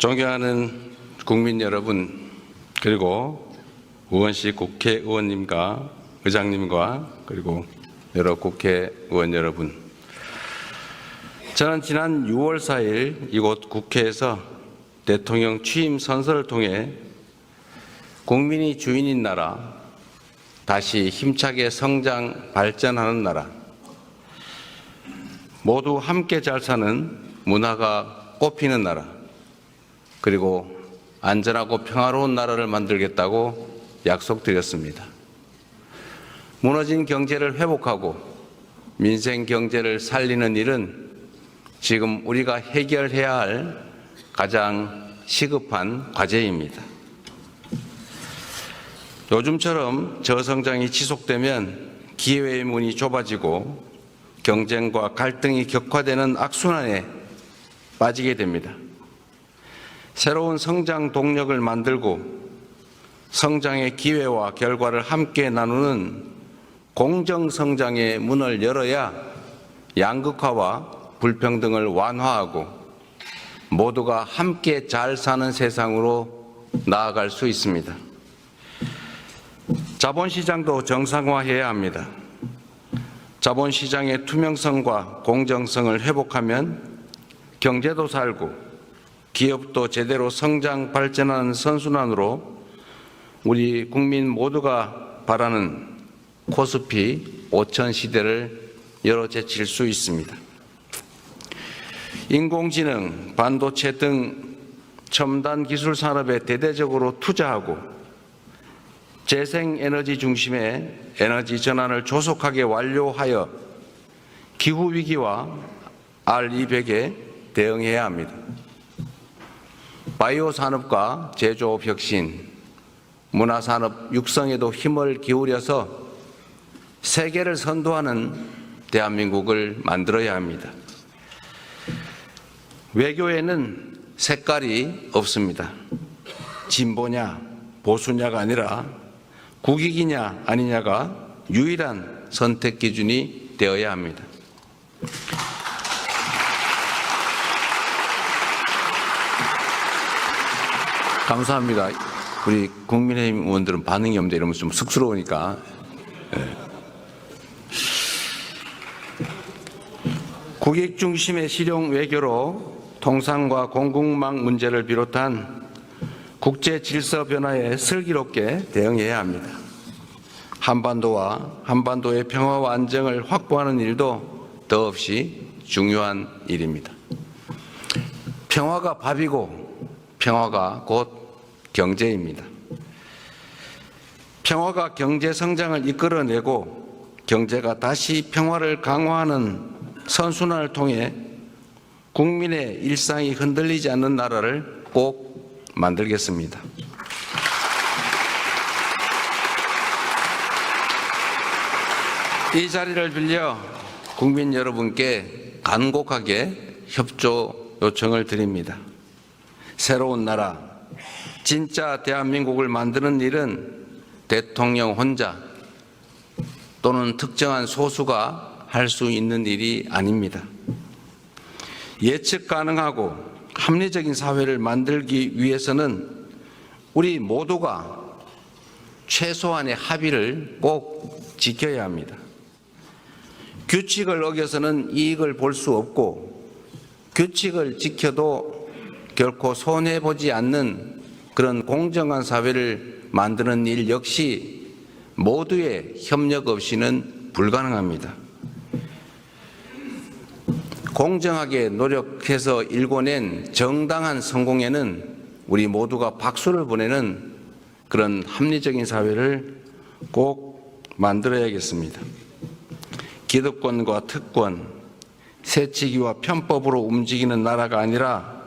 존경하는 국민 여러분, 그리고 우원식 국회의원님과 의장님과 그리고 여러 국회의원 여러분, 저는 지난 6월 4일 이곳 국회에서 대통령 취임 선서를 통해 국민이 주인인 나라, 다시 힘차게 성장 발전하는 나라, 모두 함께 잘 사는 문화가 꽃피는 나라, 그리고 안전하고 평화로운 나라를 만들겠다고 약속드렸습니다. 무너진 경제를 회복하고 민생 경제를 살리는 일은 지금 우리가 해결해야 할 가장 시급한 과제입니다. 요즘처럼 저성장이 지속되면 기회의 문이 좁아지고 경쟁과 갈등이 격화되는 악순환에 빠지게 됩니다. 새로운 성장 동력을 만들고 성장의 기회와 결과를 함께 나누는 공정성장의 문을 열어야 양극화와 불평등을 완화하고 모두가 함께 잘 사는 세상으로 나아갈 수 있습니다. 자본시장도 정상화해야 합니다. 자본시장의 투명성과 공정성을 회복하면 경제도 살고 기업도 제대로 성장 발전하는 선순환으로 우리 국민 모두가 바라는 코스피 5000 시대를 열어제칠 수 있습니다. 인공지능, 반도체 등 첨단 기술 산업에 대대적으로 투자하고 재생에너지 중심의 에너지 전환을 조속하게 완료하여 기후위기와 R200에 대응해야 합니다. 바이오 산업과 제조업 혁신, 문화산업 육성에도 힘을 기울여서 세계를 선도하는 대한민국을 만들어야 합니다. 외교에는 색깔이 없습니다. 진보냐 보수냐가 아니라 국익이냐 아니냐가 유일한 선택 기준이 되어야 합니다. 감사합니다. 우리 국민의힘 의원들은 반응이 없는데 이러면 좀 쑥스러우니까. 국익 중심의 실용 외교로 통상과 공급망 문제를 비롯한 국제 질서 변화에 슬기롭게 대응해야 합니다. 한반도와 한반도의 평화와 안정을 확보하는 일도 더없이 중요한 일입니다. 평화가 밥이고 평화가 곧 경제입니다. 평화가 경제 성장을 이끌어내고 경제가 다시 평화를 강화하는 선순환을 통해 국민의 일상이 흔들리지 않는 나라를 꼭 만들겠습니다. 이 자리를 빌려 국민 여러분께 간곡하게 협조 요청을 드립니다. 새로운 나라, 진짜 대한민국을 만드는 일은 대통령 혼자 또는 특정한 소수가 할 수 있는 일이 아닙니다. 예측 가능하고 합리적인 사회를 만들기 위해서는 우리 모두가 최소한의 합의를 꼭 지켜야 합니다. 규칙을 어겨서는 이익을 볼 수 없고 규칙을 지켜도 결코 손해보지 않는 그런 공정한 사회를 만드는 일 역시 모두의 협력 없이는 불가능합니다. 공정하게 노력해서 일궈낸 정당한 성공에는 우리 모두가 박수를 보내는 그런 합리적인 사회를 꼭 만들어야겠습니다. 기득권과 특권, 새치기와 편법으로 움직이는 나라가 아니라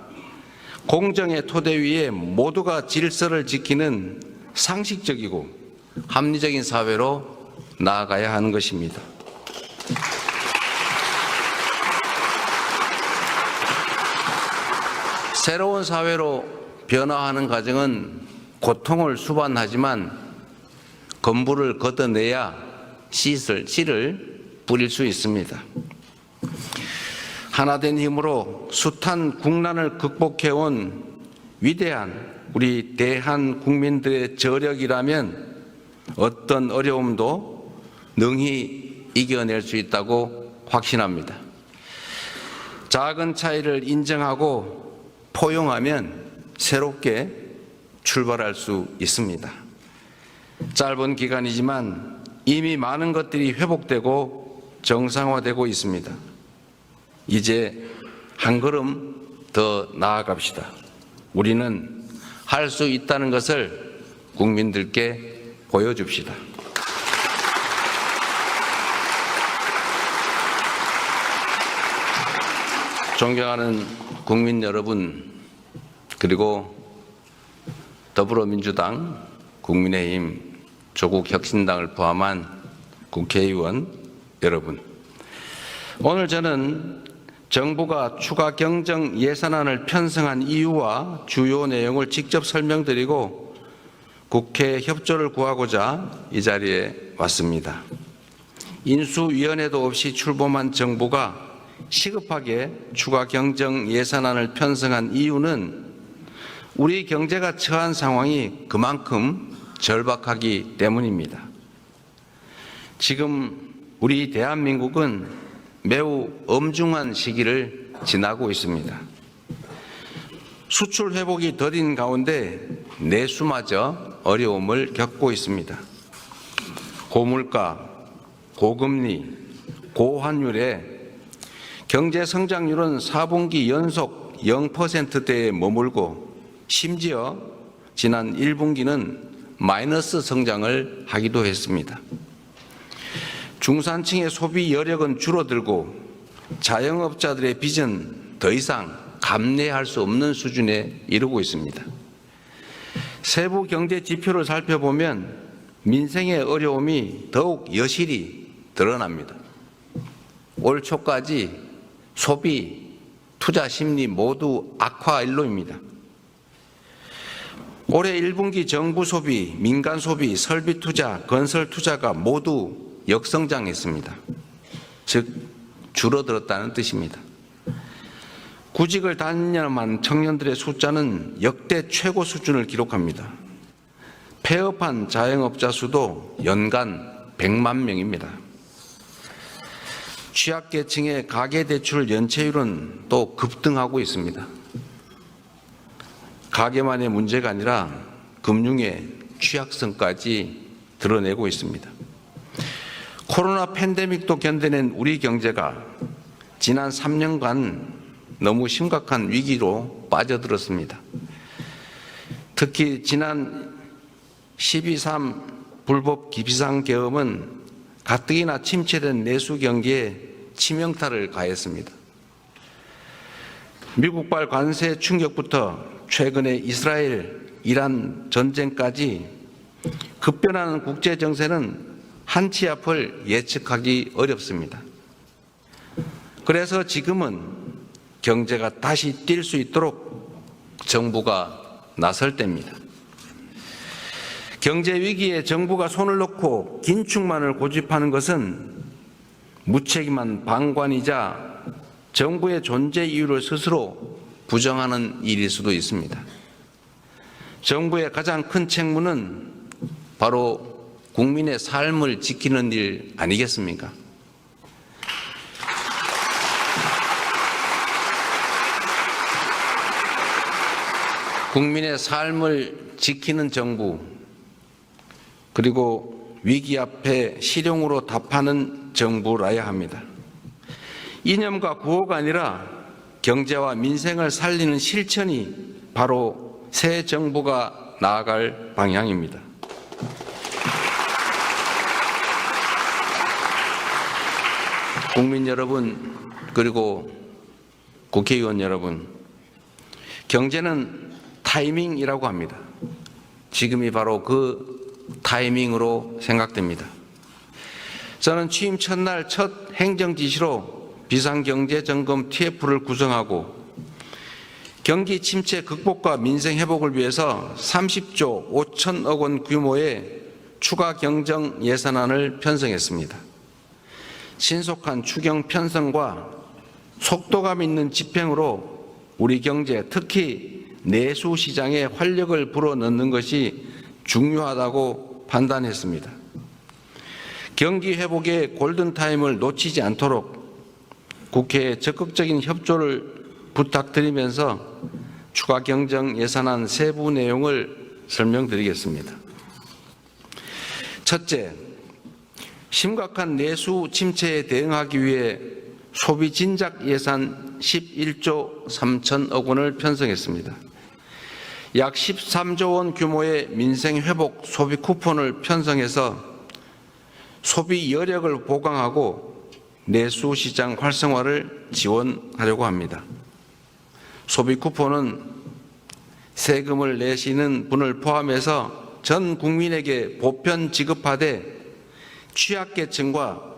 공정의 토대 위에 모두가 질서를 지키는 상식적이고 합리적인 사회로 나아가야 하는 것입니다. 새로운 사회로 변화하는 과정은 고통을 수반하지만 건물을 걷어내야 씨를 뿌릴 수 있습니다. 하나된 힘으로 숱한 국난을 극복해온 위대한 우리 대한 국민들의 저력이라면 어떤 어려움도 능히 이겨낼 수 있다고 확신합니다. 작은 차이를 인정하고 포용하면 새롭게 출발할 수 있습니다. 짧은 기간이지만 이미 많은 것들이 회복되고 정상화되고 있습니다. 이제 한 걸음 더 나아갑시다. 우리는 할 수 있다는 것을 국민들께 보여줍시다. 존경하는 국민 여러분, 그리고 더불어민주당, 국민의힘, 조국혁신당을 포함한 국회의원 여러분, 오늘 저는 정부가 추가 경정 예산안을 편성한 이유와 주요 내용을 직접 설명드리고 국회 협조를 구하고자 이 자리에 왔습니다. 인수위원회도 없이 출범한 정부가 시급하게 추가 경정 예산안을 편성한 이유는 우리 경제가 처한 상황이 그만큼 절박하기 때문입니다. 지금 우리 대한민국은 매우 엄중한 시기를 지나고 있습니다. 수출 회복이 더딘 가운데 내수마저 어려움을 겪고 있습니다. 고물가, 고금리, 고환율에 경제 성장률은 4분기 연속 0%대에 머물고 심지어 지난 1분기는 마이너스 성장을 하기도 했습니다. 중산층의 소비 여력은 줄어들고 자영업자들의 빚은 더 이상 감내할 수 없는 수준에 이르고 있습니다. 세부 경제 지표를 살펴보면 민생의 어려움이 더욱 여실히 드러납니다. 올 초까지 소비, 투자 심리 모두 악화 일로입니다. 올해 1분기 정부 소비, 민간 소비, 설비 투자, 건설 투자가 모두 역성장했습니다. 즉 줄어들었다는 뜻입니다. 구직을 단념한 청년들의 숫자는 역대 최고 수준을 기록합니다. 폐업한 자영업자 수도 연간 100만 명입니다. 취약계층의 가계대출 연체율은 또 급등하고 있습니다. 가계만의 문제가 아니라 금융의 취약성까지 드러내고 있습니다. 코로나 팬데믹도 견뎌낸 우리 경제가 지난 3년간 너무 심각한 위기로 빠져들었습니다. 특히 지난 12.3 불법 비상계엄은 가뜩이나 침체된 내수 경기에 치명타를 가했습니다. 미국발 관세 충격부터 최근의 이스라엘, 이란 전쟁까지 급변하는 국제 정세는 한치 앞을 예측하기 어렵습니다. 그래서 지금은 경제가 다시 뛸 수 있도록 정부가 나설 때입니다. 경제 위기에 정부가 손을 놓고 긴축만을 고집하는 것은 무책임한 방관이자 정부의 존재 이유를 스스로 부정하는 일일 수도 있습니다. 정부의 가장 큰 책무는 바로 국민의 삶을 지키는 일 아니겠습니까? 국민의 삶을 지키는 정부, 그리고 위기 앞에 실용으로 답하는 정부라야 합니다. 이념과 구호가 아니라 경제와 민생을 살리는 실천이 바로 새 정부가 나아갈 방향입니다. 국민 여러분, 그리고 국회의원 여러분, 경제는 타이밍이라고 합니다. 지금이 바로 그 타이밍으로 생각됩니다. 저는 취임 첫날 첫 행정지시로 비상경제점검 TF를 구성하고 경기 침체 극복과 민생 회복을 위해서 30조 5천억 원 규모의 추가 경정 예산안을 편성했습니다. 신속한 추경 편성과 속도감 있는 집행으로 우리 경제, 특히 내수 시장에 활력을 불어넣는 것이 중요하다고 판단했습니다. 경기 회복의 골든타임을 놓치지 않도록 국회에 적극적인 협조를 부탁드리면서 추가 경정 예산안 세부 내용을 설명드리겠습니다. 첫째, 심각한 내수 침체에 대응하기 위해 소비 진작 예산 11조 3천억 원을 편성했습니다. 약 13조 원 규모의 민생 회복 소비 쿠폰을 편성해서 소비 여력을 보강하고 내수 시장 활성화를 지원하려고 합니다. 소비 쿠폰은 세금을 내시는 분을 포함해서 전 국민에게 보편 지급하되 취약계층과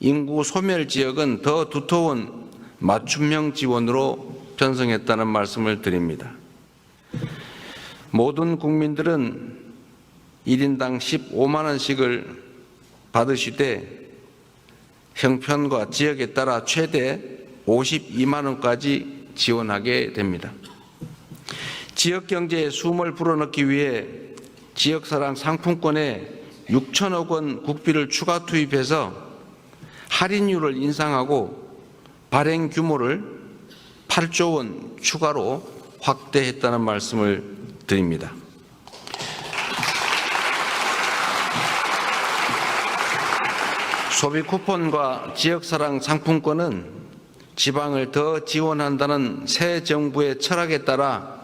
인구 소멸 지역은 더 두터운 맞춤형 지원으로 편성했다는 말씀을 드립니다. 모든 국민들은 1인당 15만 원씩을 받으시되 형편과 지역에 따라 최대 52만 원까지 지원하게 됩니다. 지역 경제에 숨을 불어넣기 위해 지역사랑 상품권에 6천억 원 국비를 추가 투입해서 할인율을 인상하고 발행 규모를 8조 원 추가로 확대했다는 말씀을 드립니다. 소비 쿠폰과 지역사랑 상품권은 지방을 더 지원한다는 새 정부의 철학에 따라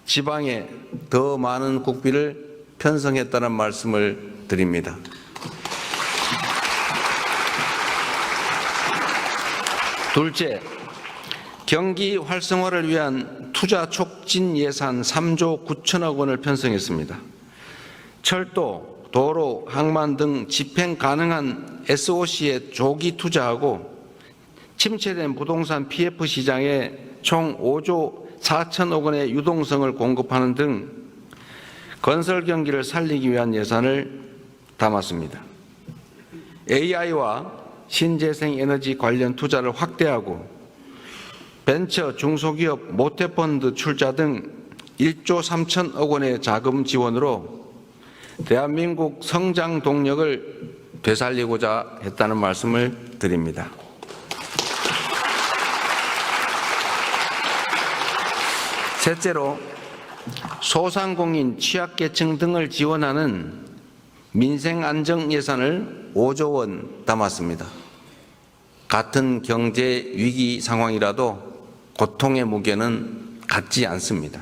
지방에 더 많은 국비를 편성했다는 말씀을 드립니다. 둘째, 경기 활성화를 위한 투자 촉진 예산 3조 9천억 원을 편성했습니다. 철도, 도로, 항만 등 집행 가능한 SOC에 조기 투자하고 침체된 부동산 PF 시장에 총 5조 4천억 원의 유동성을 공급하는 등 건설 경기를 살리기 위한 예산을 담았습니다. AI와 신재생 에너지 관련 투자를 확대하고 벤처 중소기업 모태펀드 출자 등 1조 3천억 원의 자금 지원으로 대한민국 성장 동력을 되살리고자 했다는 말씀을 드립니다. 셋째로 소상공인, 취약계층 등을 지원하는 민생안정 예산을 5조 원 담았습니다. 같은 경제 위기 상황이라도 고통의 무게는 같지 않습니다.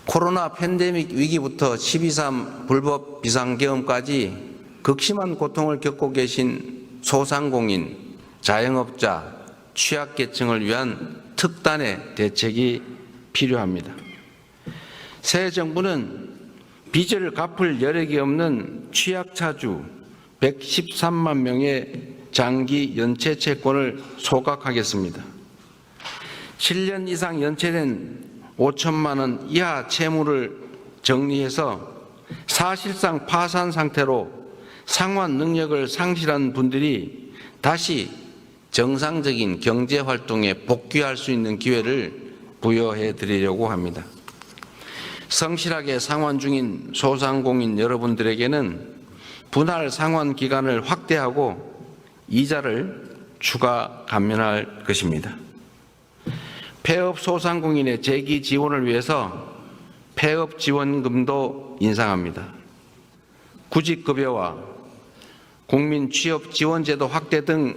코로나 팬데믹 위기부터 12.3 불법 비상계엄까지 극심한 고통을 겪고 계신 소상공인, 자영업자, 취약계층을 위한 특단의 대책이 필요합니다. 새 정부는 빚을 갚을 여력이 없는 취약차주 113만 명의 장기 연체 채권을 소각하겠습니다. 7년 이상 연체된 5천만 원 이하 채무를 정리해서 사실상 파산 상태로 상환 능력을 상실한 분들이 다시 정상적인 경제 활동에 복귀할 수 있는 기회를 부여해 드리려고 합니다. 성실하게 상환 중인 소상공인 여러분들에게는 분할 상환 기간을 확대하고 이자를 추가 감면할 것입니다. 폐업 소상공인의 재기 지원을 위해서 폐업 지원금도 인상합니다. 구직급여와 국민 취업 지원제도 확대 등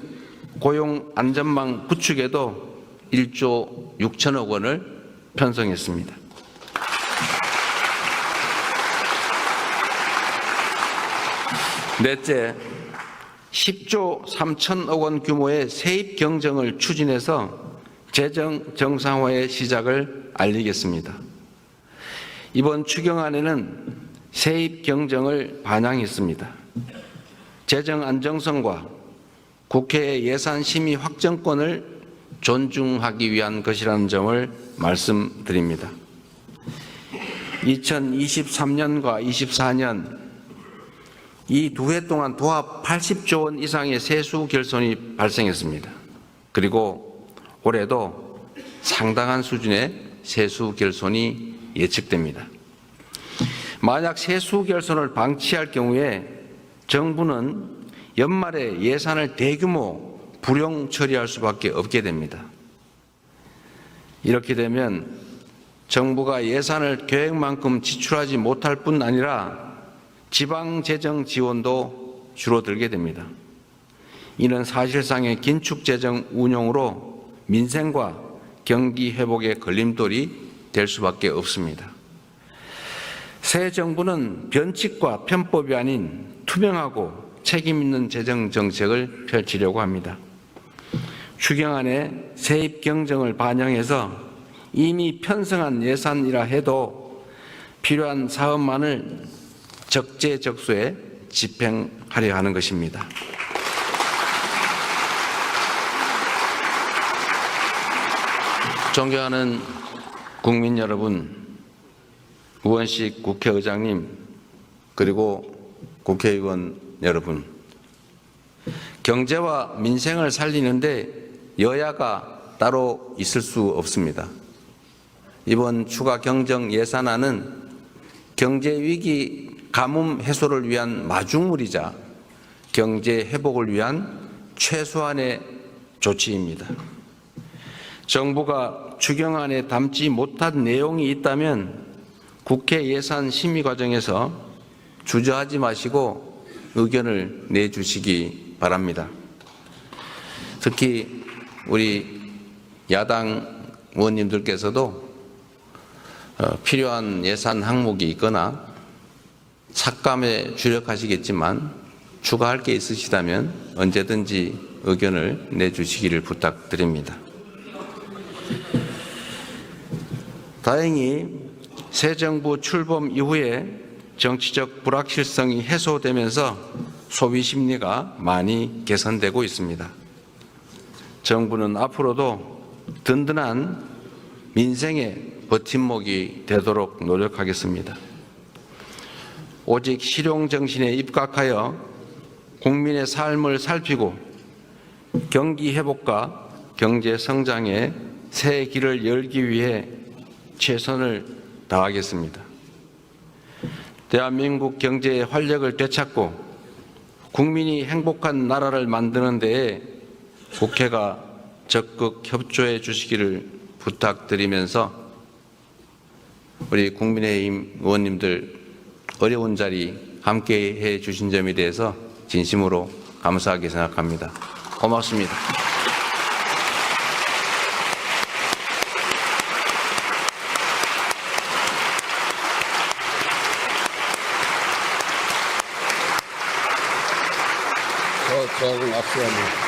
고용 안전망 구축에도 1조 6천억 원을 편성했습니다. 넷째, 10조 3천억 원 규모의 세입 경정을 추진해서 재정 정상화의 시작을 알리겠습니다. 이번 추경안에는 세입 경정을 반영했습니다. 재정 안정성과 국회의 예산 심의 확정권을 존중하기 위한 것이라는 점을 말씀드립니다. 2023년과 24년 이 두 해 동안 도합 80조 원 이상의 세수 결손이 발생했습니다. 그리고 올해도 상당한 수준의 세수 결손이 예측됩니다. 만약 세수 결손을 방치할 경우에 정부는 연말에 예산을 대규모 불용 처리할 수밖에 없게 됩니다. 이렇게 되면 정부가 예산을 계획만큼 지출하지 못할 뿐 아니라 지방재정 지원도 줄어들게 됩니다. 이는 사실상의 긴축재정 운용으로 민생과 경기 회복의 걸림돌이 될 수밖에 없습니다. 새 정부는 변칙과 편법이 아닌 투명하고 책임 있는 재정 정책을 펼치려고 합니다. 추경안에 세입 경정을 반영해서 이미 편성한 예산이라 해도 필요한 사업만을 적재적소에 집행하려 하는 것입니다. 존경하는 국민 여러분, 우원식 국회의장님, 그리고 국회의원 여러분, 경제와 민생을 살리는데 여야가 따로 있을 수 없습니다. 이번 추가 경정 예산안은 경제위기 가뭄 해소를 위한 마중물이자 경제 회복을 위한 최소한의 조치입니다. 정부가 추경안에 담지 못한 내용이 있다면 국회 예산 심의 과정에서 주저하지 마시고 의견을 내주시기 바랍니다. 특히 우리 야당 의원님들께서도 필요한 예산 항목이 있거나 삭감에 주력하시겠지만 추가할 게 있으시다면 언제든지 의견을 내주시기를 부탁드립니다. 다행히 새 정부 출범 이후에 정치적 불확실성이 해소되면서 소비 심리가 많이 개선되고 있습니다. 정부는 앞으로도 든든한 민생의 버팀목이 되도록 노력하겠습니다. 오직 실용정신에 입각하여 국민의 삶을 살피고 경기 회복과 경제 성장의 새 길을 열기 위해 최선을 다하겠습니다. 대한민국 경제의 활력을 되찾고 국민이 행복한 나라를 만드는 데에 국회가 적극 협조해 주시기를 부탁드리면서 우리 국민의힘 의원님들 어려운 자리 함께해 주신 점에 대해서 진심으로 감사하게 생각합니다. 고맙습니다. 저하고 악수하며.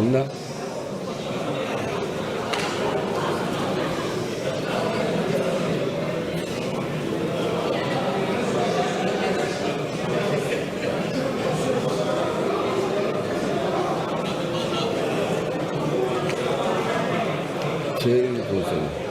없나? 제일 보세요.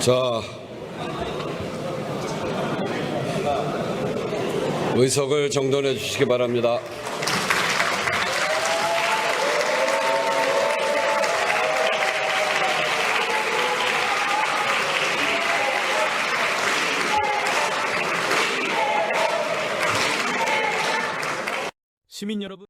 자, 의석을 정돈해 주시기 바랍니다. 시민 여러분